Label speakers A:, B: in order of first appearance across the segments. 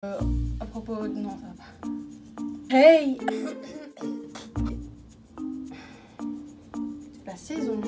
A: À propos... Non, ça va pas. Hey. C'est la saison.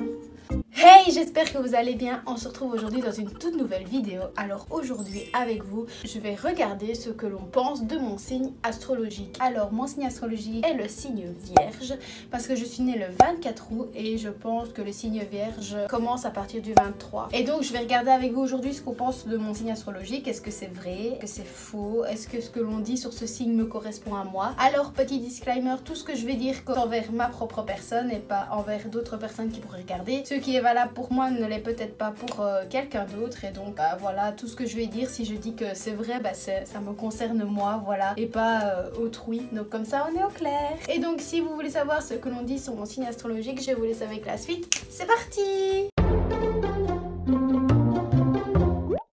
A: Hey, j'espère que vous allez bien. On se retrouve aujourd'hui dans une toute nouvelle vidéo. Alors aujourd'hui avec vous, je vais regarder ce que l'on pense de mon signe astrologique. Alors mon signe astrologique est le signe Vierge parce que je suis née le 24 août et je pense que le signe Vierge commence à partir du 23. Et donc je vais regarder avec vous aujourd'hui ce qu'on pense de mon signe astrologique. Est-ce que c'est vrai? Est-ce que c'est faux? Est-ce que ce que l'on dit sur ce signe me correspond à moi? Alors petit disclaimer, tout ce que je vais dire c'est envers ma propre personne et pas envers d'autres personnes qui pourraient regarder. Ce qui est valable pour moi ne l'est peut-être pas pour quelqu'un d'autre, et donc voilà, tout ce que je vais dire, si je dis que c'est vrai, ça me concerne moi, voilà, et pas autrui. Donc comme ça on est au clair. Et donc si vous voulez savoir ce que l'on dit sur mon signe astrologique, je vous laisse avec la suite. C'est parti!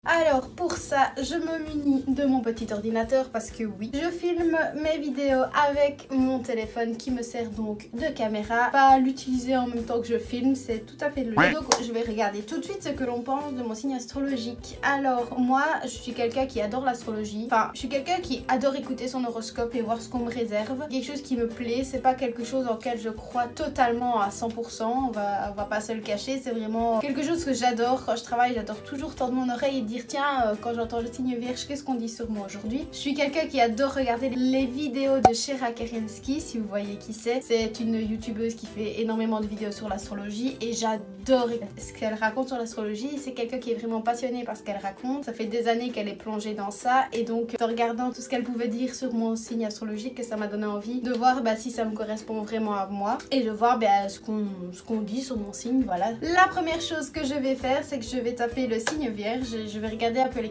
A: Alors pour ça, je me munis de mon petit ordinateur parce que oui, je filme mes vidéos avec mon téléphone qui me sert donc de caméra. Pas l'utiliser en même temps que je filme, c'est tout à fait logique. Donc je vais regarder tout de suite ce que l'on pense de mon signe astrologique. Alors moi, je suis quelqu'un qui adore l'astrologie. Enfin, je suis quelqu'un qui adore écouter son horoscope et voir ce qu'on me réserve. Quelque chose qui me plaît, c'est pas quelque chose en lequel je crois totalement à 100%. On va pas se le cacher, c'est vraiment quelque chose que j'adore. Quand je travaille, j'adore toujours tendre mon oreille et dire tiens, quand j'entends le signe Vierge, qu'est-ce qu'on dit sur moi aujourd'hui? Je suis quelqu'un qui adore regarder les vidéos de Shera Kerensky, si vous voyez qui c'est. C'est une youtubeuse qui fait énormément de vidéos sur l'astrologie et j'adore ce qu'elle raconte sur l'astrologie. C'est quelqu'un qui est vraiment passionné par ce qu'elle raconte. Ça fait des années qu'elle est plongée dans ça et donc en regardant tout ce qu'elle pouvait dire sur mon signe astrologique, ça m'a donné envie de voir si ça me correspond vraiment à moi et de voir ce qu'on dit sur mon signe, voilà. La première chose que je vais faire, c'est que je vais taper le signe Vierge et je vais regarder un peu les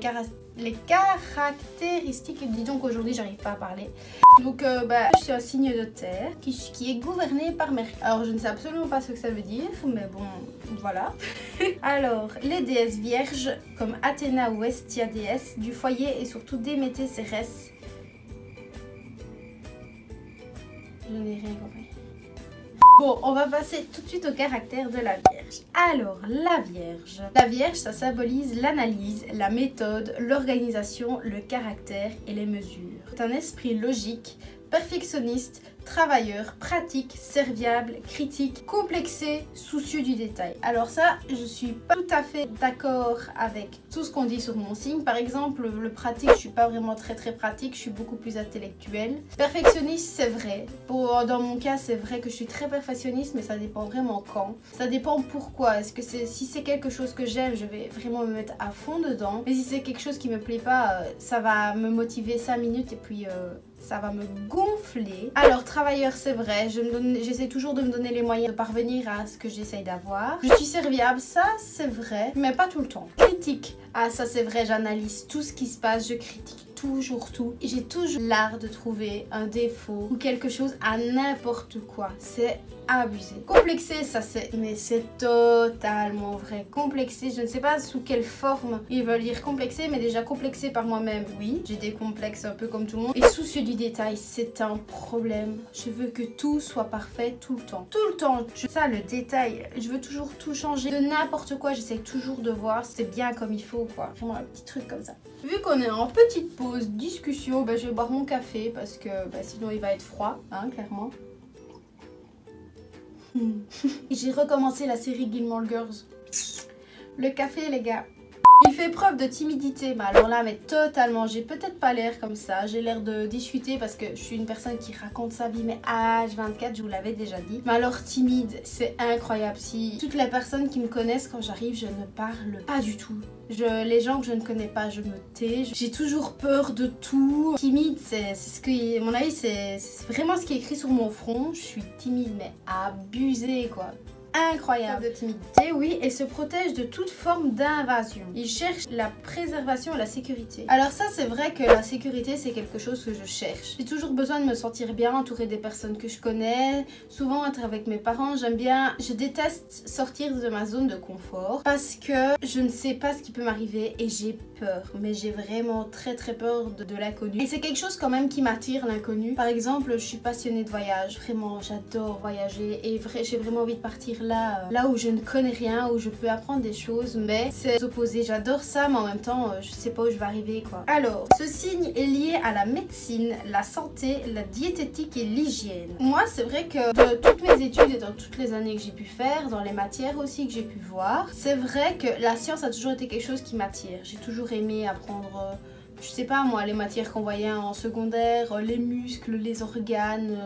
A: caractéristiques. Disons qu'aujourd'hui j'arrive pas à parler. Donc je suis un signe de terre qui est gouverné par Mercure. Alors je ne sais absolument pas ce que ça veut dire, mais bon voilà. Alors les déesses vierges comme Athéna ou Hestia, déesse du foyer et surtout Déméter, Cérès. Je n'ai rien compris. Bon, on va passer tout de suite au caractère de la Vierge. Alors, la Vierge, ça symbolise l'analyse, la méthode, l'organisation, le caractère et les mesures. C'est un esprit logique, perfectionniste, travailleur, pratique, serviable, critique, complexé, soucieux du détail. Alors ça, je suis pas tout à fait d'accord avec tout ce qu'on dit sur mon signe. Par exemple, le pratique, je suis pas vraiment très pratique, je suis beaucoup plus intellectuelle. Perfectionniste, c'est vrai. Dans mon cas, c'est vrai que je suis très perfectionniste, mais ça dépend vraiment quand. Ça dépend pourquoi. Est-ce que si c'est quelque chose que j'aime, je vais vraiment me mettre à fond dedans. Mais si c'est quelque chose qui me plaît pas, ça va me motiver 5 minutes et puis ça va me gonfler. Alors travailleur, c'est vrai, j'essaie toujours de me donner les moyens de parvenir à ce que j'essaye d'avoir. Je suis serviable, ça c'est vrai, mais pas tout le temps. Critique, ah ça c'est vrai, j'analyse tout ce qui se passe, je critique toujours tout. J'ai toujours l'art de trouver un défaut ou quelque chose à n'importe quoi. C'est abusé. Complexé, ça mais c'est totalement vrai. Complexé, je ne sais pas sous quelle forme ils veulent dire complexé, mais déjà complexé par moi-même, oui. J'ai des complexes un peu comme tout le monde. Et soucieux du détail, c'est un problème. Je veux que tout soit parfait tout le temps. Tout le temps. Ça, le détail, je veux toujours tout changer. De n'importe quoi, j'essaie toujours de voir si c'est bien comme il faut, quoi. Vraiment un petit truc comme ça. Vu qu'on est en petite pause discussion, je vais boire mon café parce que sinon il va être froid, hein, clairement. J'ai recommencé la série Gilmore Girls. Le café, les gars. Il fait preuve de timidité, mais alors là, mais totalement, j'ai peut-être pas l'air comme ça, j'ai l'air de discuter parce que je suis une personne qui raconte sa vie, mais H24, je vous l'avais déjà dit. Mais alors timide, c'est incroyable. Si toutes les personnes qui me connaissent, quand j'arrive, je ne parle pas du tout. Les gens que je ne connais pas, je me tais. J'ai toujours peur de tout. Timide, c'est ce que, à mon avis, c'est vraiment ce qui est écrit sur mon front. Je suis timide, mais abusée, quoi. Incroyable de timidité, oui, et se protège de toute forme d'invasion. Il cherche la préservation et la sécurité. Alors ça, c'est vrai que la sécurité, c'est quelque chose que je cherche. J'ai toujours besoin de me sentir bien, entourée des personnes que je connais, souvent être avec mes parents. Je déteste sortir de ma zone de confort parce que je ne sais pas ce qui peut m'arriver et j'ai peur. Mais j'ai vraiment très peur de l'inconnu. Et c'est quelque chose quand même qui m'attire, l'inconnu. Par exemple, je suis passionnée de voyage. Vraiment, j'adore voyager et j'ai vraiment envie de partir là, là où je ne connais rien, où je peux apprendre des choses, mais c'est opposé. J'adore ça, mais en même temps, je sais pas où je vais arriver, quoi. Alors, ce signe est lié à la médecine, la santé, la diététique et l'hygiène. Moi, c'est vrai que de toutes mes études et dans toutes les années que j'ai pu faire, dans les matières aussi que j'ai pu voir, c'est vrai que la science a toujours été quelque chose qui m'attire. J'ai toujours aimé apprendre... je sais pas moi, les matières qu'on voyait en secondaire, les muscles, les organes,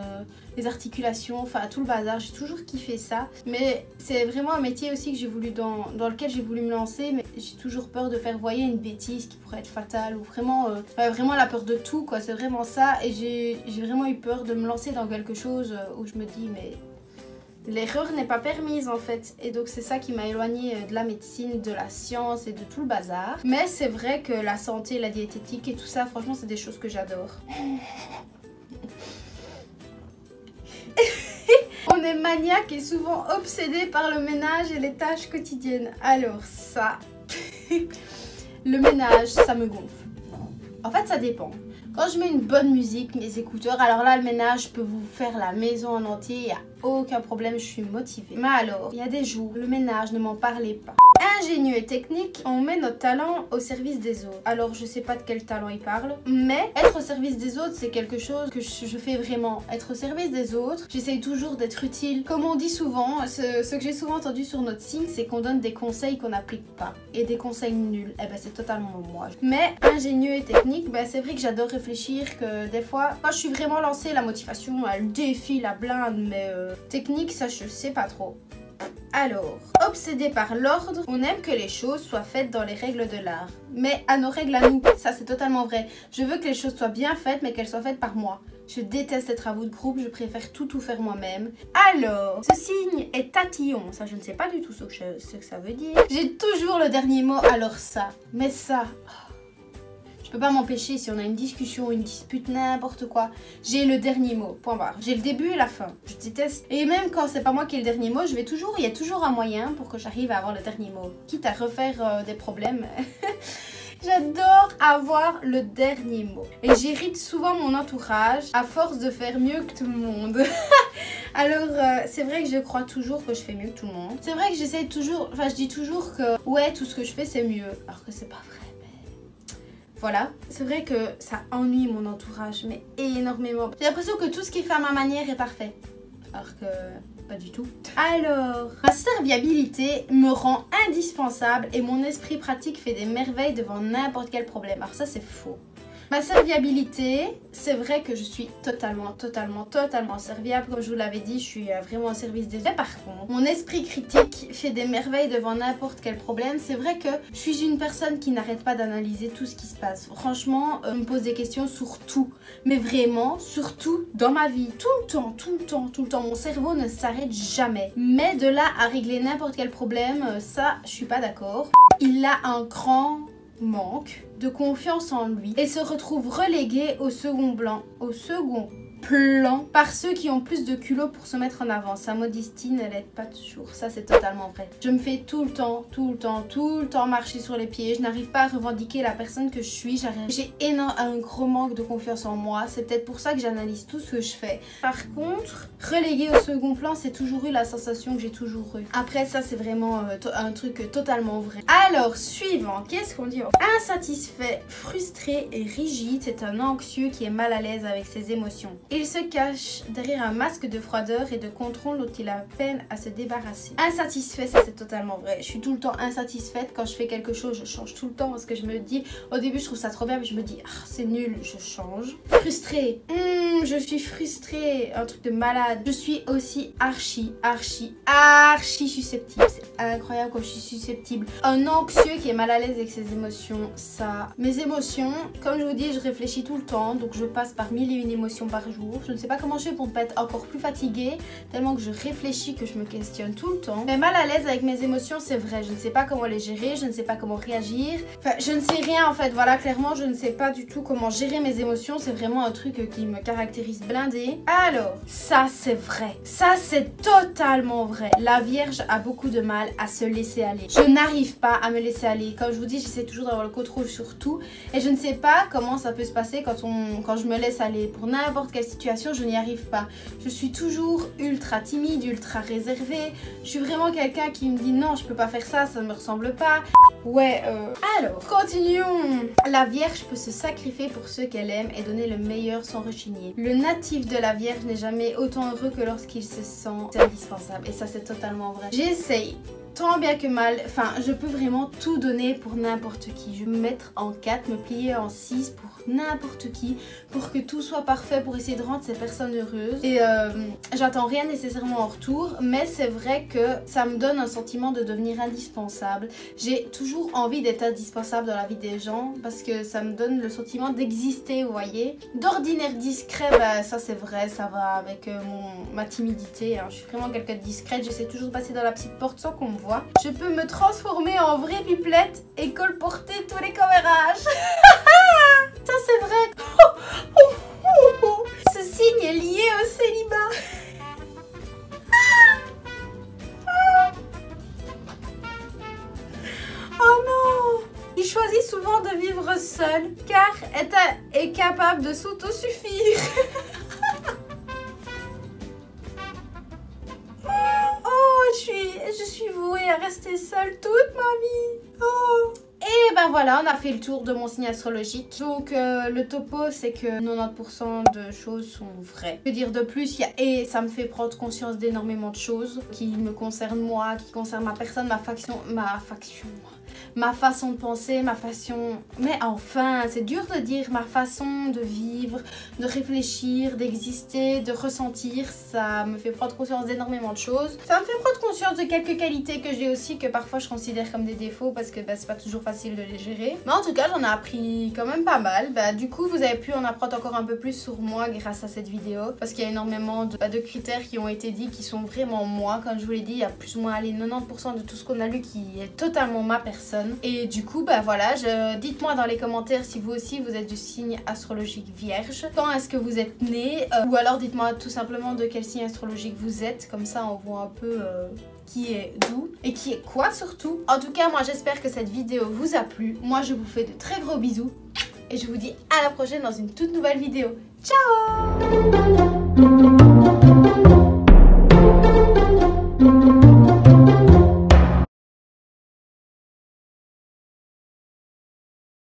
A: les articulations, enfin tout le bazar, j'ai toujours kiffé ça. Mais c'est vraiment un métier aussi que j'ai voulu dans lequel j'ai voulu me lancer, mais j'ai toujours peur de faire, vous voyez, une bêtise qui pourrait être fatale ou vraiment, vraiment la peur de tout quoi, c'est vraiment ça. Et j'ai vraiment eu peur de me lancer dans quelque chose où je me dis mais... l'erreur n'est pas permise en fait, et donc c'est ça qui m'a éloignée de la médecine, de la science et de tout le bazar. Mais c'est vrai que la santé, la diététique et tout ça, franchement c'est des choses que j'adore. On est maniaque et souvent obsédé par le ménage et les tâches quotidiennes. Alors ça, le ménage, ça me gonfle. En fait ça dépend. Quand je mets une bonne musique, mes écouteurs, alors là le ménage, je peux vous faire la maison en entier, il n'y a aucun problème, je suis motivée. Mais alors, il y a des jours, le ménage, ne m'en parlez pas. Ingénieux et technique, on met notre talent au service des autres. Alors je sais pas de quel talent il parle, mais être au service des autres, c'est quelque chose que je fais vraiment. Être au service des autres, j'essaye toujours d'être utile. Comme on dit souvent, ce que j'ai souvent entendu sur notre signe, c'est qu'on donne des conseils qu'on n'applique pas. Et des conseils nuls, eh ben c'est totalement moi. Mais ingénieux et technique, ben c'est vrai que j'adore réfléchir, que des fois, quand je suis vraiment lancée, la motivation, elle défile la blinde, mais technique, ça je sais pas trop. Alors, obsédé par l'ordre, on aime que les choses soient faites dans les règles de l'art. Mais à nos règles à nous, ça c'est totalement vrai. Je veux que les choses soient bien faites, mais qu'elles soient faites par moi. Je déteste les travaux de groupe, je préfère tout faire moi-même. Alors, ce signe est tatillon. Ça, je ne sais pas du tout ce que ça veut dire. J'ai toujours le dernier mot, alors ça. Mais ça... je peux pas m'empêcher si on a une discussion, une dispute, n'importe quoi. J'ai le dernier mot, point barre. J'ai le début et la fin. Je déteste. Et même quand c'est pas moi qui ai le dernier mot, il y a toujours un moyen pour que j'arrive à avoir le dernier mot. Quitte à refaire des problèmes. J'adore avoir le dernier mot. Et j'irrite souvent mon entourage à force de faire mieux que tout le monde. Alors, c'est vrai que je crois toujours que je fais mieux que tout le monde. C'est vrai que j'essaie toujours, enfin je dis toujours que ouais, tout ce que je fais c'est mieux. Alors que c'est pas vrai. Voilà, c'est vrai que ça ennuie mon entourage, mais énormément. J'ai l'impression que tout ce qui est fait à ma manière est parfait. Alors que pas du tout. Alors, ma serviabilité me rend indispensable et mon esprit pratique fait des merveilles devant n'importe quel problème. Alors ça c'est faux. Ma serviabilité, c'est vrai que je suis totalement serviable. Comme je vous l'avais dit, je suis vraiment au service des autres. Par contre, mon esprit critique fait des merveilles devant n'importe quel problème. C'est vrai que je suis une personne qui n'arrête pas d'analyser tout ce qui se passe. Franchement, me pose des questions sur tout. Mais vraiment, surtout dans ma vie. Tout le temps. Mon cerveau ne s'arrête jamais. Mais de là à régler n'importe quel problème, ça, je suis pas d'accord. Il a un grand manque de confiance en lui et se retrouve relégué au second plan par ceux qui ont plus de culot pour se mettre en avant. Sa modestie ne l'aide pas toujours. Ça c'est totalement vrai. Je me fais tout le temps marcher sur les pieds. Je n'arrive pas à revendiquer la personne que je suis. J'ai un gros manque de confiance en moi. C'est peut-être pour ça que j'analyse tout ce que je fais. Par contre, relégué au second plan, c'est toujours eu la sensation que j'ai toujours eu. Après ça c'est vraiment un truc totalement vrai. Alors suivant, qu'est-ce qu'on dit? Insatisfait, frustré et rigide, c'est un anxieux qui est mal à l'aise avec ses émotions. Il se cache derrière un masque de froideur et de contrôle dont il a peine à se débarrasser. Insatisfait, ça c'est totalement vrai. Je suis tout le temps insatisfaite. Quand je fais quelque chose, je change tout le temps parce que je me dis, au début je trouve ça trop bien, mais je me dis, ah, c'est nul, je change. Frustrée, je suis frustrée, un truc de malade. Je suis aussi archi susceptible. C'est incroyable comme je suis susceptible. Un anxieux qui est mal à l'aise avec ses émotions, ça. Mes émotions, comme je vous dis, je réfléchis tout le temps, donc je passe par 1001 émotions par jour. Je ne sais pas comment je fais pour ne pas être encore plus fatiguée, tellement que je réfléchis, que je me questionne tout le temps. Mais mal à l'aise avec mes émotions, c'est vrai. Je ne sais pas comment les gérer, je ne sais pas comment réagir. Enfin, je ne sais rien en fait. Voilà, clairement, je ne sais pas du tout comment gérer mes émotions. C'est vraiment un truc qui me caractérise blindé. Alors, ça c'est vrai. Ça c'est totalement vrai. La Vierge a beaucoup de mal à se laisser aller. Je n'arrive pas à me laisser aller. Comme je vous dis, j'essaie toujours d'avoir le contrôle sur tout. Et je ne sais pas comment ça peut se passer quand je me laisse aller pour n'importe quelle situations, je n'y arrive pas. Je suis toujours ultra timide, ultra réservée. Je suis vraiment quelqu'un qui me dit non, je peux pas faire ça, ça ne me ressemble pas. Ouais, alors, continuons. La Vierge peut se sacrifier pour ceux qu'elle aime et donner le meilleur sans rechigner. Le natif de la Vierge n'est jamais autant heureux que lorsqu'il se sent indispensable. Et ça, c'est totalement vrai. J'essaye. Tant bien que mal, enfin je peux vraiment tout donner pour n'importe qui. Je vais me mettre en 4, me plier en 6 pour n'importe qui, pour que tout soit parfait, pour essayer de rendre ces personnes heureuses. Et j'attends rien nécessairement en retour, mais c'est vrai que ça me donne un sentiment de devenir indispensable. J'ai toujours envie d'être indispensable dans la vie des gens, parce que ça me donne le sentiment d'exister, vous voyez. D'ordinaire discret, bah ça c'est vrai, ça va avec ma timidité, hein. Je suis vraiment quelqu'un de discrète, j'essaie toujours de passer dans la petite porte sans qu'on me voit. Je peux me transformer en vraie pipelette et colporter tous les commérages. Ça c'est vrai. Ce signe est lié au célibat. Oh non. Il choisit souvent de vivre seul car est capable de s'autosuffire. Je suis vouée à rester seule toute ma vie. Oh. Et ben voilà, on a fait le tour de mon signe astrologique. Donc le topo, c'est que 90% de choses sont vraies. Que dire de plus, et ça me fait prendre conscience d'énormément de choses qui me concernent moi, qui concernent ma personne, ma façon de penser, ma façon... Mais enfin, c'est dur de dire ma façon de vivre, de réfléchir, d'exister, de ressentir. Ça me fait prendre conscience d'énormément de choses. Ça me fait prendre conscience de quelques qualités que j'ai aussi, que parfois je considère comme des défauts parce que c'est pas toujours facile de les gérer. Mais en tout cas, j'en ai appris quand même pas mal. Du coup, vous avez pu en apprendre encore un peu plus sur moi grâce à cette vidéo. Parce qu'il y a énormément de critères qui ont été dits, qui sont vraiment moi. Comme je vous l'ai dit, il y a plus ou moins 90% de tout ce qu'on a lu qui est totalement ma personne. Et du coup, voilà, dites-moi dans les commentaires si vous aussi vous êtes du signe astrologique Vierge. Quand est-ce que vous êtes né, ou alors dites-moi tout simplement de quel signe astrologique vous êtes. Comme ça, on voit un peu qui est d'où et qui est quoi surtout. En tout cas, moi j'espère que cette vidéo vous a plu. Moi, je vous fais de très gros bisous. Et je vous dis à la prochaine dans une toute nouvelle vidéo. Ciao!